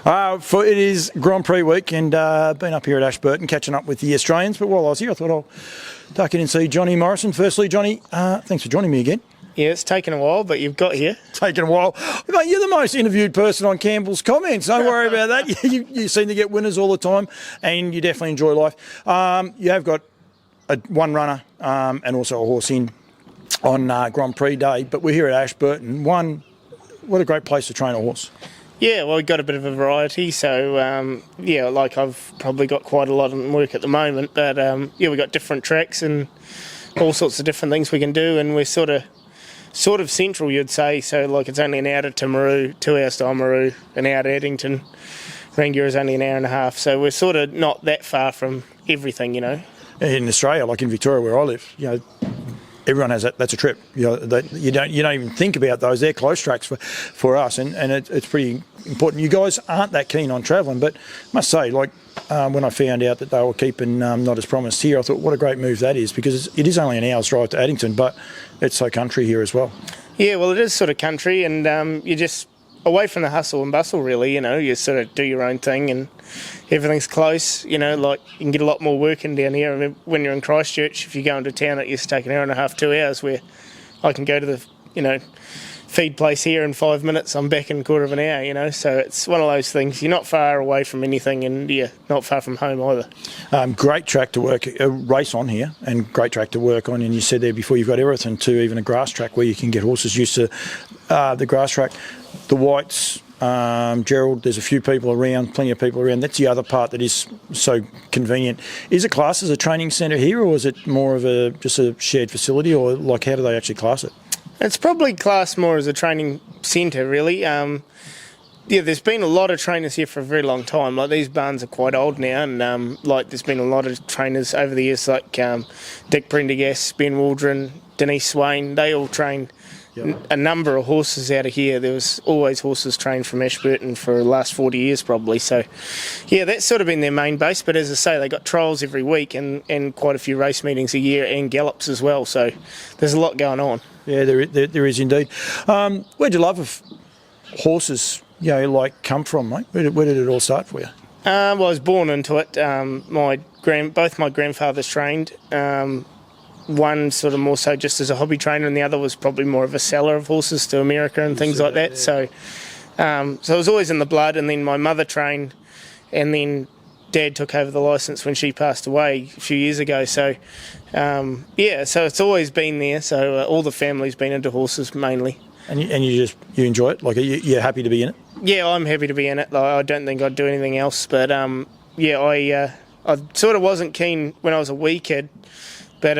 It is Grand Prix week and been up here at Ashburton catching up with the Australians. But while I was here, I thought I'll duck in and see Johnny Morrison. Firstly, Johnny, thanks for joining me again. Yeah, it's taken a while, but you've got here. Taken a while. Mate, you're the most interviewed person on Campbell's Comments. Don't worry about that. You seem to get winners all the time and you definitely enjoy life. You have got one runner and also a horse in on Grand Prix day, but we're here at Ashburton. What a great place to train a horse. Yeah, well, we've got a bit of a variety, so I've probably got quite a lot of work at the moment, but we've got different tracks and all sorts of different things we can do, and we're sort of central, you'd say, so like it's only an hour to Timaru, 2 hours to Oamaru, an hour to Addington. Rangiora is only an hour and a half, so we're sort of not that far from everything, you know. In Australia, like in Victoria where I live, everyone has that. That's a trip. You don't even think about those. They're close tracks for us, and it's pretty important. You guys aren't that keen on travelling, but I must say, when I found out that they were keeping Not As Promised here, I thought, what a great move that is, because it is only an hour's drive to Addington, but it's so country here as well. Yeah, well, it is sort of country, and you're just away from the hustle and bustle, really. You sort of do your own thing, and everything's close. You can get a lot more work in down here. I mean, when you're in Christchurch, if you go into town, it used to take an hour and a half, 2 hours, where I can go to the, feed place here in 5 minutes. I'm back in a quarter of an hour, So it's one of those things. You're not far away from anything, and not far from home either. Great track to work, race on here, and great track to work on. And you said there before, you've got everything to even a grass track where you can get horses used to the grass track. The Whites, Gerald, there's a few people around, plenty of people around. That's the other part that is so convenient. Is it classed as a training centre here, or is it more of just a shared facility, or how do they actually class it? It's probably classed more as a training centre, really. There's been a lot of trainers here for a very long time. These barns are quite old now, and there's been a lot of trainers over the years, like Dick Prendergast, Ben Waldron, Denise Swain. They all trained a number of horses out of here. There was always horses trained from Ashburton for the last 40 years probably. So, that's sort of been their main base. But as I say, they got trials every week and quite a few race meetings a year and gallops as well. So there's a lot going on. Yeah, there is indeed. Where'd your love of horses, come from, mate? Where did it all start for you? I was born into it. Both my grandfathers trained. One sort of more so just as a hobby trainer, and the other was probably more of a seller of horses to America and things like that. Yeah. So it was always in the blood. And then my mother trained, and then Dad took over the licence when she passed away a few years ago. So so it's always been there. So all the family's been into horses mainly. And you enjoy it? You're happy to be in it? Yeah, I'm happy to be in it. I don't think I'd do anything else. But I sort of wasn't keen when I was a wee kid. But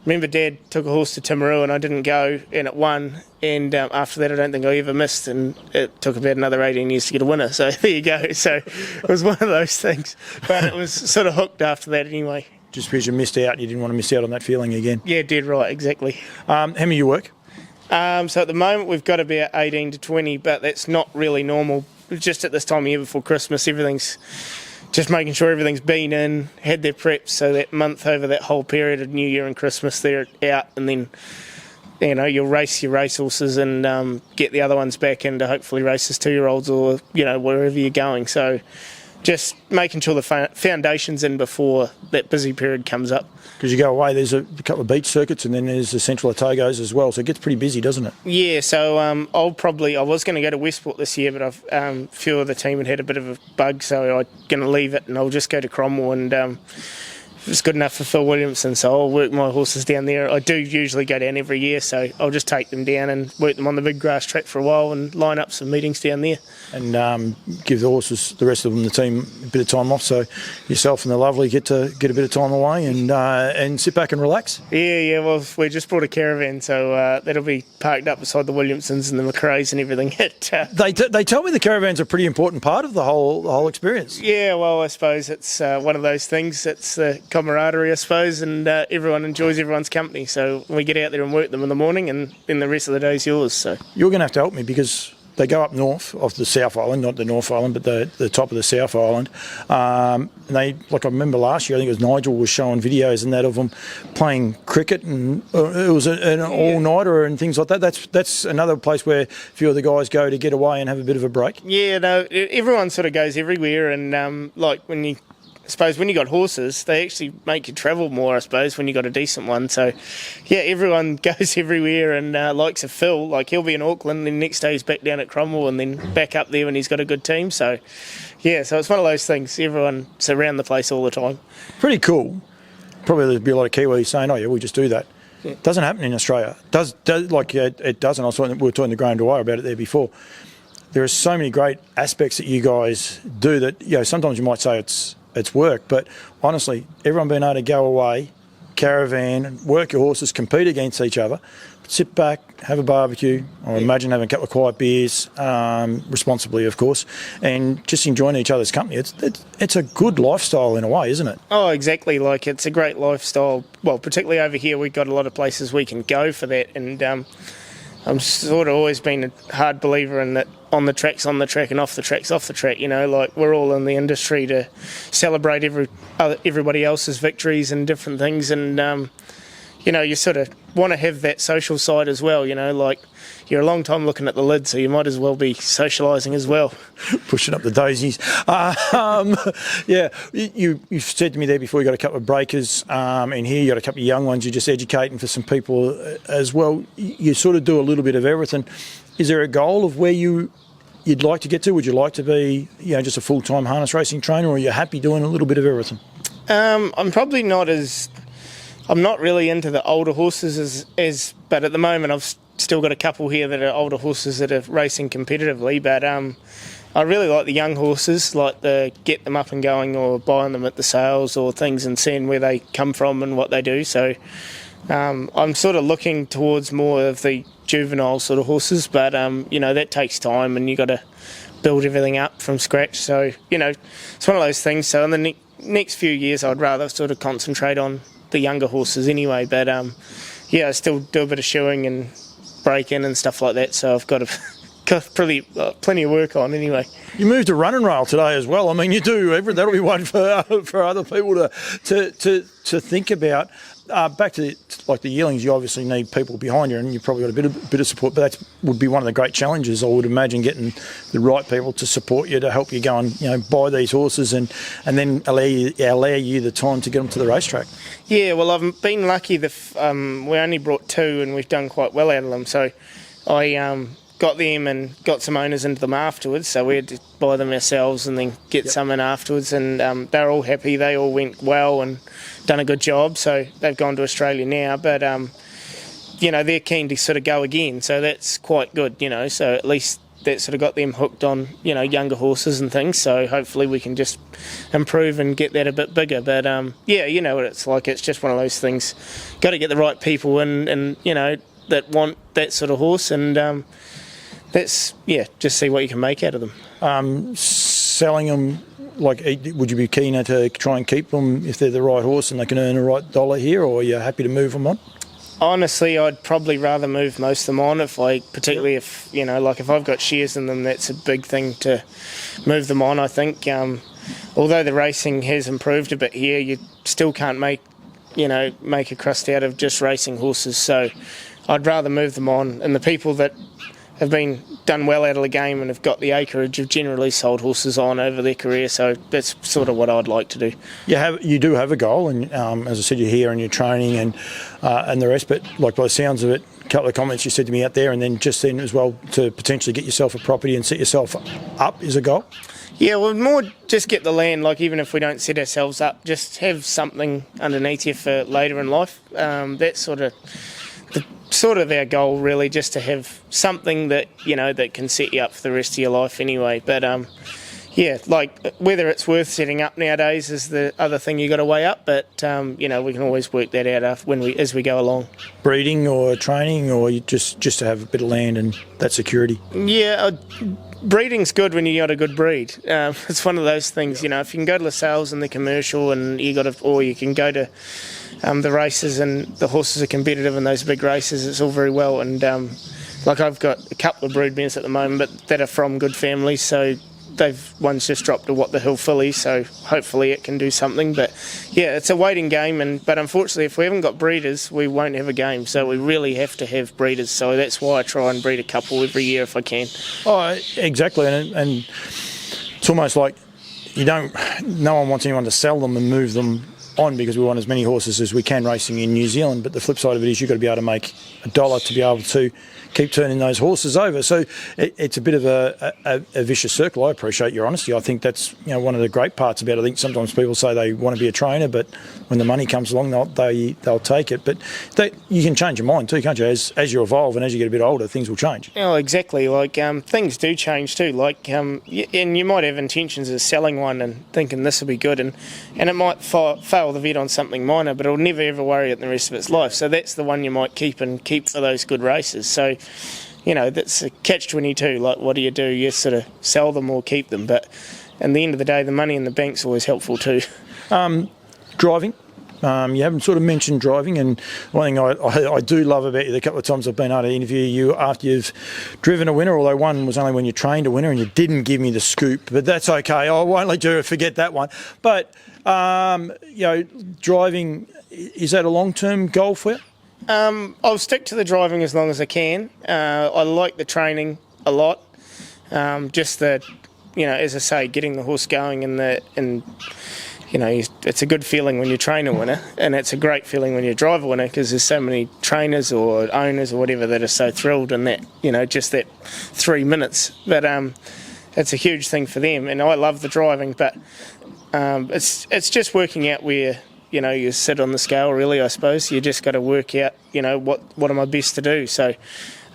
remember Dad took a horse to Timaru and I didn't go, and it won. And after that, I don't think I ever missed, and it took about another 18 years to get a winner. So there you go. So it was one of those things. But it was sort of hooked after that anyway. Just because you missed out, you didn't want to miss out on that feeling again. Yeah, dead right, exactly. How many you work? So at the moment, we've got about 18 to 20, but that's not really normal. Just at this time of year before Christmas, everything's just making sure everything's been in, had their preps, so that month over that whole period of New Year and Christmas, they're out, and then you'll race your racehorses and get the other ones back into hopefully races 2-year-olds or wherever you're going. So just making sure the foundation's in before that busy period comes up. Because you go away, there's a couple of beach circuits, and then there's the Central Otagos as well, so it gets pretty busy, doesn't it? Yeah, so I was going to go to Westport this year, but a few of the team had a bit of a bug, so I'm going to leave it, and I'll just go to Cromwell, and it's good enough for Phil Williamson, so I'll work my horses down there. I do usually go down every year, so I'll just take them down and work them on the big grass track for a while and line up some meetings down there. And give the horses, the rest of them, the team, a bit of time off, so yourself and the lovely get a bit of time away and sit back and relax. Yeah, well, we just brought a caravan, so that'll be parked up beside the Williamsons and the McRaes and everything. They tell me the caravan's a pretty important part of the whole experience. Yeah, well, I suppose it's one of those things. It's the camaraderie, I suppose, and everyone enjoys everyone's company. So we get out there and work them in the morning, and then the rest of the day's yours. So you're going to have to help me, because they go up north of the South Island, not the North Island, but the top of the South Island. And they, like I remember last year, I think it was Nigel was showing videos and that of them playing cricket, and it was an all-nighter and things like that. That's another place where a few of the guys go to get away and have a bit of a break. Yeah, no, everyone sort of goes everywhere, and like when you got horses, they actually make you travel more, I suppose, when you got a decent one. So, yeah, everyone goes everywhere and likes a Phil. Like, he'll be in Auckland, then the next day he's back down at Cromwell and then back up there when he's got a good team. So, yeah, so it's one of those things. Everyone's around the place all the time. Pretty cool. Probably there'd be a lot of Kiwis saying, oh, yeah, we just do that. Yeah. Doesn't happen in Australia. It doesn't. We were talking to Graham Dwyer about it there before. There are so many great aspects that you guys do that, sometimes you might say it's work, but honestly, everyone being able to go away, caravan, and work your horses, compete against each other, sit back, have a barbecue, or imagine having a couple of quiet beers, responsibly, of course, and just enjoying each other's company. It's a good lifestyle in a way, isn't it? Oh, exactly. Like, it's a great lifestyle. Well, particularly over here, we've got a lot of places we can go for that, and I'm sort of always been a hard believer in that on the track, and off the track, like we're all in the industry to celebrate everybody else's victories and different things, and you sort of want to have that social side as well, like you're a long time looking at the lid, so you might as well be socialising as well. Pushing up the daisies. You said to me there before you got a couple of breakers, and here you got a couple of young ones you're just educating for some people as well. You sort of do a little bit of everything. Is there a goal of where you'd like to get to? Would you like to be, just a full-time harness racing trainer, or are you happy doing a little bit of everything? I'm probably not I'm not really into the older horses but at the moment I've still got a couple here that are older horses that are racing competitively, but I really like the young horses, like the get them up and going or buying them at the sales or things and seeing where they come from and what they do. So I'm sort of looking towards more of the juvenile sort of horses, but that takes time and you got to build everything up from scratch. So it's one of those things. So in the next few years, I'd rather sort of concentrate on the younger horses anyway. But I still do a bit of shoeing and breaking and stuff like that. So I've got plenty of work on anyway. You moved to run and rail today as well. I mean, you do that'll be one for other people to think about. Back to the yearlings, you obviously need people behind you, and you've probably got a bit of support. But that would be one of the great challenges, I would imagine, getting the right people to support you to help you go and buy these horses and then allow you the time to get them to the racetrack. Yeah, well, I've been lucky. We only brought two, and we've done quite well out of them. So I got them and got some owners into them afterwards. So we had to buy them ourselves and then get some in afterwards. And they're all happy. They all went well and done a good job. So they've gone to Australia now. But, they're keen to sort of go again. So that's quite good, So at least that sort of got them hooked on, younger horses and things. So hopefully we can just improve and get that a bit bigger. But, you know what it's like. It's just one of those things. Got to get the right people in and that want that sort of horse, and just see what you can make out of them. Selling them, would you be keener to try and keep them if they're the right horse and they can earn the right dollar here, or are you happy to move them on? Honestly, I'd probably rather move most of them on, if I've got shares in them, that's a big thing to move them on. I think, although the racing has improved a bit here, you still can't make a crust out of just racing horses. So I'd rather move them on, and the people that have done well out of the game and have got the acreage have generally sold horses on over their career, so that's sort of what I'd like to do. You do have a goal, and as I said, you're here and you're training and the rest, but by the sounds of it, a couple of comments you said to me out there, and then just then as well, to potentially get yourself a property and set yourself up is a goal? Yeah, well, more just get the land, even if we don't set ourselves up, just have something underneath you for later in life. That's sort of our goal, really, just to have something that that can set you up for the rest of your life anyway. But whether it's worth setting up nowadays is the other thing you got to weigh up. But we can always work that out as we go along. Breeding or training, or just to have a bit of land and that security. Yeah. Breeding's good when you got a good breed. It's one of those things, if you can go to the sales and the commercial, and or you can go to the races and the horses are competitive in those big races, it's all very well. And like I've got a couple of brood mares at the moment, but that are from good families, so one's just dropped to What the Hill filly, so hopefully it can do something. But yeah, it's a waiting game, but unfortunately if we haven't got breeders, we won't have a game, so we really have to have breeders. So that's why I try and breed a couple every year if I can. Oh, exactly, and it's almost like no one wants anyone to sell them and move them on, because we want as many horses as we can racing in New Zealand. But the flip side of it is you've got to be able to make $1 to be able to keep turning those horses over. So it's a bit of a vicious circle. I appreciate your honesty. I think that's one of the great parts about it. I think sometimes people say they want to be a trainer, but when the money comes along, they'll take it. But you can change your mind too, can't you? As you evolve and as you get a bit older, things will change. Oh, exactly. Like things do change too. Like and you might have intentions of selling one and thinking this will be good, and it might fail the vet on something minor, but it'll never ever worry it the rest of its life. So that's the one you might keep for those good races. So that's a catch-22. Like, what do? You sort of sell them or keep them, but at the end of the day, the money in the bank's always helpful too. Driving. You haven't sort of mentioned driving, and one thing I do love about you, the couple of times I've been able to interview you after you've driven a winner, although one was only when you trained a winner and you didn't give me the scoop, but that's okay. I won't let you forget that one. But, driving, is that a long-term goal for you? I'll stick to the driving as long as I can. I like the training a lot. Just the, as I say, getting the horse going it's a good feeling when you train a winner, and it's a great feeling when you drive a winner, because there's so many trainers or owners or whatever that are so thrilled in that, just that 3 minutes. But it's a huge thing for them, and I love the driving, but it's just working out where you sit on the scale, really. I suppose you just got to work out what am I best to do. So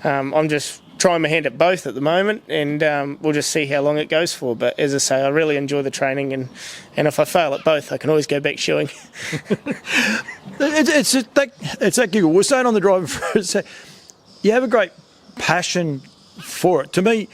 I'm just trying my hand at both at the moment, and we'll just see how long it goes for. But as I say, I really enjoy the training, and if I fail at both, I can always go back shoeing. it's that giggle. We're staying on the driving for a sec. You have a great passion for it. To me,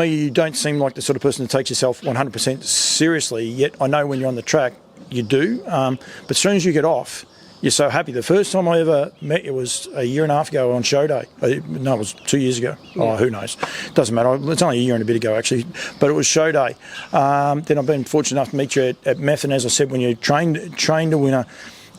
you don't seem like the sort of person that takes yourself 100% seriously, yet I know when you're on the track, you do. But as soon as you get off, you're so happy. The first time I ever met you was a year and a half ago on show day. No, it was 2 years ago. Yeah. Oh, who knows? Doesn't matter. It's only a year and a bit ago, actually. But it was show day. Then I've been fortunate enough to meet you at Meth, and as I said, when you're trained a winner,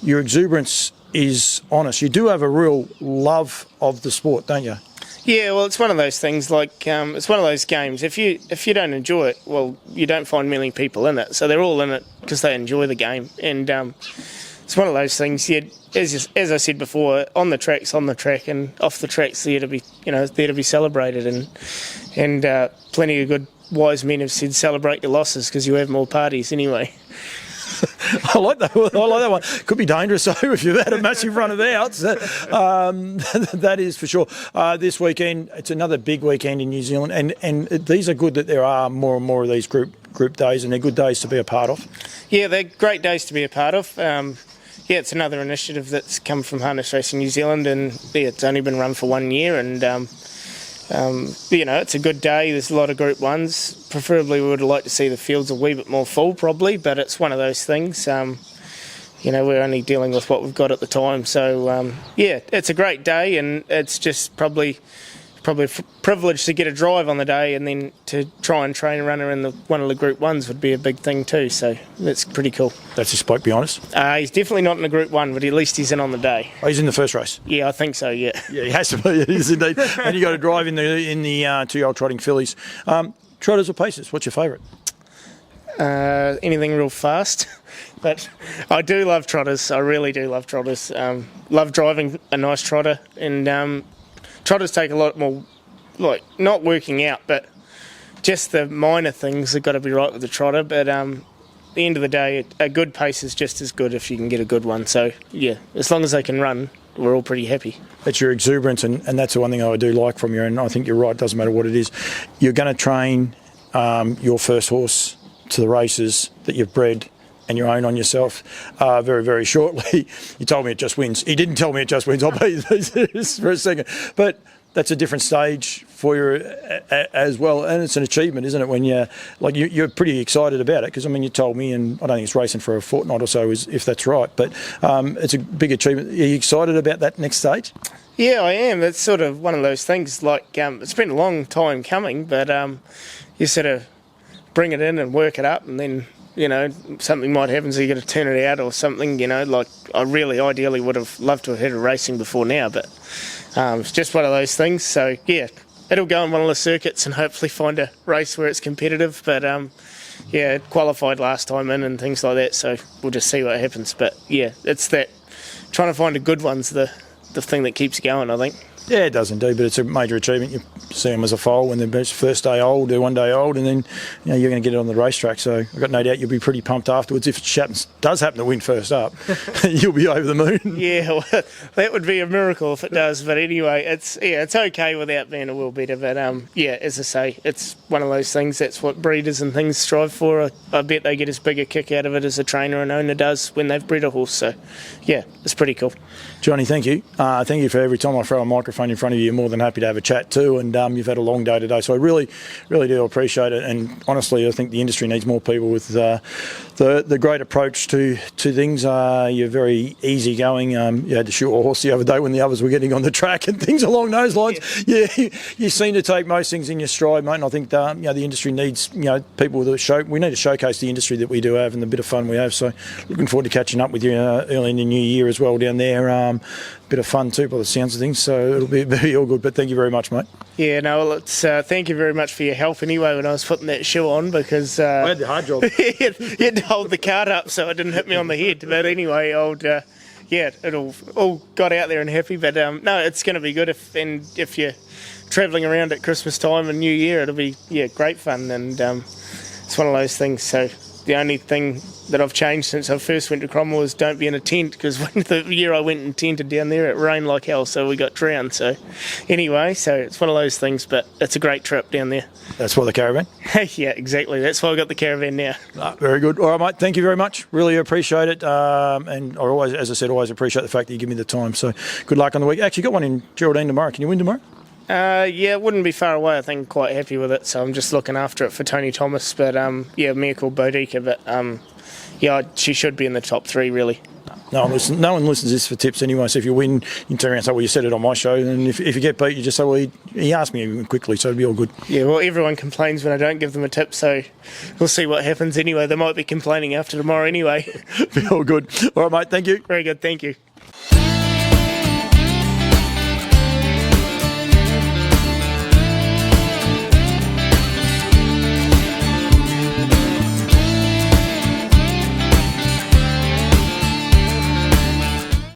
your exuberance is honest. You do have a real love of the sport, don't you? Yeah, well, it's one of those things. Like it's one of those games. If you don't enjoy it, well, you don't find many people in it. So they're all in it because they enjoy the game, and it's one of those things. Yeah, as I said before, on the track, and off the tracks, there to be there to be celebrated, and plenty of good wise men have said celebrate your losses because you have more parties anyway. I like that one. Could be dangerous though if you've had a massive run of outs. That is for sure. This weekend, it's another big weekend in New Zealand, and these are good that there are more and more of these group days, and they're good days to be a part of. Yeah, they're great days to be a part of. It's another initiative that's come from Harness Racing New Zealand, and it's only been run for 1 year, and it's a good day. There's a lot of Group 1s. Preferably we would like to see the fields a wee bit more full, probably, but it's one of those things. We're only dealing with what we've got at the time. So, it's a great day, and it's just probably a privilege to get a drive on the day, and then to try and train a runner in one of the Group 1s would be a big thing too. So that's pretty cool. That's his spoke, be honest. He's definitely not in a Group 1, but at least he's in on the day. Oh, he's in the first race? Yeah, I think so, yeah. Yeah, he has to be, he is indeed. And you got to drive in the 2-year-old trotting fillies. Trotters or pacers, what's your favourite? Anything real fast. But I do love trotters. I really do love trotters. Love driving a nice trotter, and trotters take a lot more, like, not working out, but just the minor things have got to be right with the trotter. But at the end of the day, a good pace is just as good if you can get a good one. So, yeah, as long as they can run, we're all pretty happy. That's your exuberance, and that's the one thing I do like from you, and I think you're right, it doesn't matter what it is. You're going to train your first horse to the races that you've bred and your own on yourself very, very shortly. You told me it just wins. He didn't tell me it just wins. I'll be this for a second. But that's a different stage for you as well, and it's an achievement, isn't it? When you're pretty excited about it, because I mean you told me, and I don't think it's racing for a fortnight or so, if that's right. But it's a big achievement. Are you excited about that next stage? Yeah, I am. It's sort of one of those things. Like it's been a long time coming, but you sort of bring it in and work it up, and then something might happen, so you got to turn it out or something. Like I really ideally would have loved to have had a racing before now, but it's just one of those things. So yeah, it'll go on one of the circuits and hopefully find a race where it's competitive. But yeah, it qualified last time in and things like that, so we'll just see what happens. But yeah, it's that trying to find a good one's the thing that keeps going, I think. Yeah, it does indeed, but it's a major achievement. You see them as a foal when they're first day old, they're 1 day old, and then you're going to get it on the racetrack. So I've got no doubt you'll be pretty pumped afterwards. If it does happen to win first up, you'll be over the moon. Yeah, well, that would be a miracle if it does. But anyway, it's okay without being a world beater. But yeah, as I say, it's one of those things. That's what breeders and things strive for. I bet they get as big a kick out of it as a trainer and owner does when they've bred a horse. So yeah, it's pretty cool. Johnny, thank you. Thank you for every time I throw a microphone in front of you. You're more than happy to have a chat too, and you've had a long day today, so I really do appreciate it. And honestly, I think the industry needs more people with the great approach to things. You're very easygoing. You had to shoot a horse the other day when the others were getting on the track and things along those lines. Yeah, you seem to take most things in your stride, mate. And I think the industry needs people that show. We need to showcase the industry that we do have and the bit of fun we have. So looking forward to catching up with you early in the new year as well down there. Bit of fun too by the sounds of things, so it'll be all good. But thank you very much, mate. Yeah, no, well, it's thank you very much for your help anyway when I was putting that shoe on, because I had the hard job. you had to hold the cart up so it didn't hit me on the head. But anyway, yeah, it all got out there and happy. But no, it's going to be good if you're travelling around at Christmas time and New Year, it'll be great fun. And it's one of those things. So the only thing that I've changed since I first went to Cromwell was don't be in a tent, because when the year I went and tented down there, it rained like hell, so we got drowned. So anyway, so it's one of those things, but it's a great trip down there. That's why the caravan? Yeah, exactly. That's why I got the caravan now. Very good. All right, mate. Thank you very much. Really appreciate it. And I always, as I said, always appreciate the fact that you give me the time. So good luck on the week. Actually, got one in Geraldine tomorrow. Can you win tomorrow? Yeah, it wouldn't be far away. I think quite happy with it, so I'm just looking after it for Tony Thomas. But yeah, mare called Boudica, but yeah, she should be in the top 3 really. No one listens to this for tips anyway, so if you win, you can turn around and say, well, you said it on my show, and if you get beat, you just say, well, he asked me quickly, so it'll be all good. Yeah, well, everyone complains when I don't give them a tip, so we'll see what happens anyway. They might be complaining after tomorrow anyway. Be all good. All right, mate, thank you. Very good, thank you.